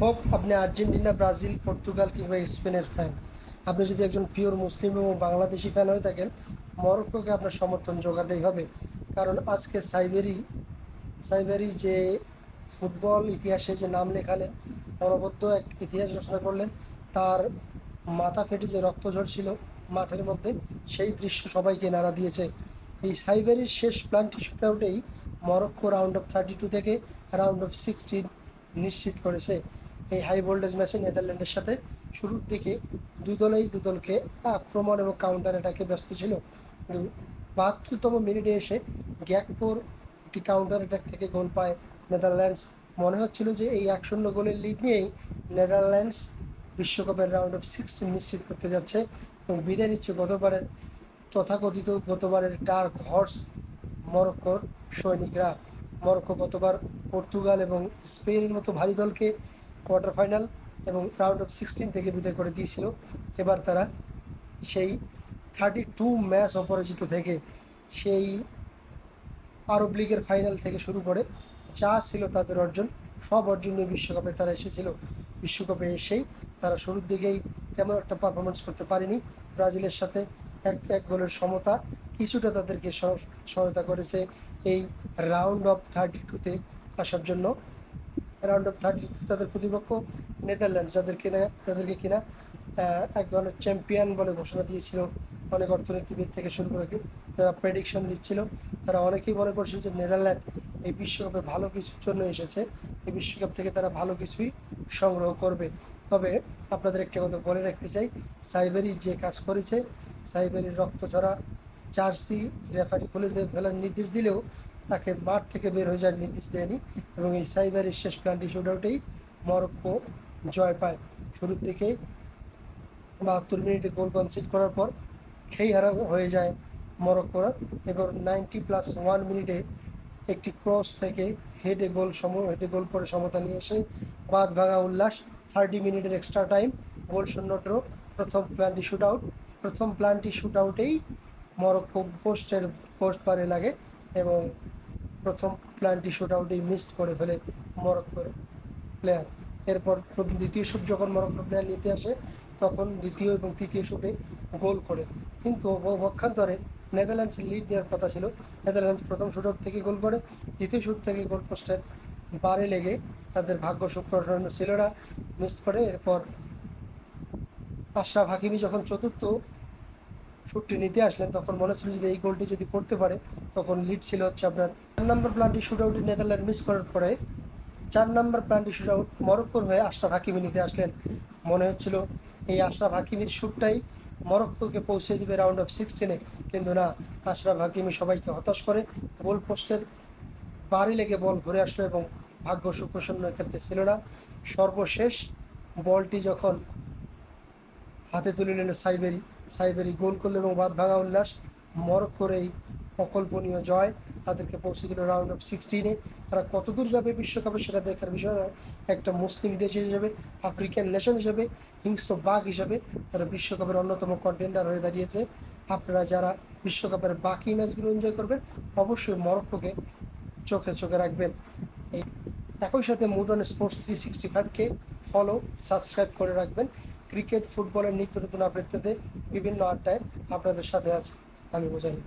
হোক আপনি Argentina, Brazil, Portugal কিংবা স্পেনের ফ্যান, আপনি যদি একজন পিওর মুসলিম এবং বাংলাদেশি ফ্যান হয়ে থাকেন, মরক্কোকে আপনার সমর্থন জোগাতেই হবে। কারণ আজকে সাইবেরি যে ফুটবল ইতিহাসে যে নাম লেখালেন, অনবদ্য এক ইতিহাস রচনা করলেন, তার মাথা ফেটে যে রক্ত ঝরছিল মাঠের মধ্যে, সেই দৃশ্য সবাইকে নাড়া দিয়েছে। এই সাইবেরির শেষ প্ল্যানটি শুটআউটেই মরক্কো রাউন্ড অফ 32 থেকে রাউন্ড অফ 16 নিশ্চিত করেছে। এই হাই ভোল্টেজ ম্যাচে নেদারল্যান্ডের সাথে শুরুর দিকে দুদলকে আক্রমণ এবং কাউন্টার অ্যাটাকে ব্যস্ত ছিল, কিন্তু 72তম মিনিটে এসে গ্যাকপোর একটি কাউন্টার অ্যাটাক থেকে গোল পায় নেদারল্যান্ডস। মনে হচ্ছিল যে এই 1-0 গোলের লিড নিয়েই নেদারল্যান্ডস বিশ্বকাপের রাউন্ড অফ 16 নিশ্চিত করতে যাচ্ছে এবং বিদায় নিচ্ছে গতবারের ডার্ক হর্স মরক্কোর সৈনিকরা। মরক্কো গতবার পর্তুগাল এবং স্পেনের মতো ভারী দলকে কোয়ার্টার ফাইনাল এবং রাউন্ড অফ 16 থেকে বিদায় করে দিয়েছিল। এবার তারা সেই 32 ম্যাচ অপরাজিত থেকে, সেই আরব লিগের ফাইনাল থেকে শুরু করে যা ছিল তাদের অর্জন, সব অর্জন নিয়ে বিশ্বকাপে তারা এসেছিল। বিশ্বকাপে এসেই তারা শুরুর দিকেই তেমন একটা পারফরমেন্স করতে পারেনি। ব্রাজিলের সাথে এক এক গোলের সমতা কিছুটা তাদেরকে সহায়তা করেছে এই রাউন্ড অফ 32-তে আসার জন্য। রাউন্ড অফ 32 তাদের প্রতিপক্ষ নেদারল্যান্ড, যাদেরকে কিনা এক ধরনের চ্যাম্পিয়ন বলে ঘোষণা দিয়েছিল অনেক অর্থনীতিবিদ থেকে শুরু করে যারা প্রেডিকশন দিচ্ছিল, তারা অনেকেই মনে করছে যে নেদারল্যান্ড এই বিশ্বকাপে ভালো কিছুর জন্য এসেছে, এই বিশ্বকাপ থেকে তারা ভালো কিছুই সংগ্রহ করবে। তবে আপনাদের একটা কথা বলে রাখতে চাই, সাইবেরি যে কাজ করেছে, সাইবেরির রক্তঝরা জার্সি রেফারি খুলে ফেলার নির্দেশ দিলেও তাকে মাঠ থেকে বের হয়ে যাওয়ার নির্দেশ দেয়নি এবং এই সাইবেরির শেষ প্ল্যানটি শুটআউটেই মরক্কো জয় পায়। শুরুর দিকে 72 মিনিটে গোল কনসিড করার পর খেইহারা হয়ে যায় মরক্কোরা। এবার 90+1 মিনিটে একটি ক্রস থেকে হেডে গোল করে সমতা নিয়ে এসে বাদ ভাঙা উল্লাস। 30 মিনিটের এক্সট্রা টাইম, গোল শূন্য ড্র। প্রথম প্ল্যানটি শুটআউটেই মরক্কো পোস্ট বারে লাগে এবং প্রথম প্ল্যানটি শুটআউটেই মিসড করে ফেলে মরক্কোর প্লেয়ার। এরপর দ্বিতীয় শ্যুট যখন মরক্কোর প্লেয়ার নিতে আসে, তখন দ্বিতীয় এবং তৃতীয় শ্যুটে গোল করে, কিন্তু পক্ষান্তরে নেদারল্যান্ডস লিড নেওয়ার কথা ছিল। নেদারল্যান্ডস প্রথম শ্যুটআউট থেকে গোল করে, দ্বিতীয় শ্যুট থেকে গোল পোস্টের বারে লেগে তাদের ভাগ্য সুপ্রসন্ন ছিল না, মিস করে। এরপর আশরাফ হাকিমি যখন চতুর্থ শ্যুটটি নিতে আসলেন, তখন মনে ছিল যে এই গোলটি যদি করতে পারে, তখন লিড ছিল হচ্ছে আপনার। 4 নম্বর প্ল্যানটি শুটআউটে নেদারল্যান্ড মিস করার পরে 4 নম্বর প্ল্যানটি শুটআউট মরক্কোর হয়ে আশরাফ হাকিমি নিতে আসলেন। মনে হচ্ছিল এই আশরাফ হাকিমির শ্যুটটাই মরক্কোকে পৌঁছে দিবে রাউন্ড অফ 16-এ, কিন্তু না, আশরাফ হাকিমি সবাইকে হতাশ করে গোল পোস্টের বাড়ি লেগে বল ঘুরে আসলো এবং ভাগ্য সুপ্রসন্ন ক্ষেত্রে ছিল না। সর্বশেষ বলটি যখন হাতে তুলে নিল সাইবেরি গোল করলো এবং বাদ ভাঙা উল্লাস। মরক্কোর এই অকল্পনীয় জয় তাদেরকে পৌঁছে দিল রাউন্ড অফ 16-এ। তারা কতদূর যাবে বিশ্বকাপে সেটা দেখার বিষয় নয়। একটা মুসলিম দেশ হিসেবে, আফ্রিকান নেশন হিসেবে, হিংস্র বাঘ হিসেবে তারা বিশ্বকাপের অন্যতম কন্টেন্ডার হয়ে দাঁড়িয়েছে। আপনারা যারা বিশ্বকাপের বাকি ম্যাচগুলো এনজয় করবেন, অবশ্যই মরক্কোকে চোখে চোখে রাখবেন। এই একই সাথে মুডন স্পোর্টস 365কে সাবস্ক্রাইব করে রাখবেন। ক্রিকেট, ফুটবলের নিত্য নতুন আপডেট পেতে বিভিন্ন আড্ডায় আপনাদের সাথে আছে আমি মুজাহিদ।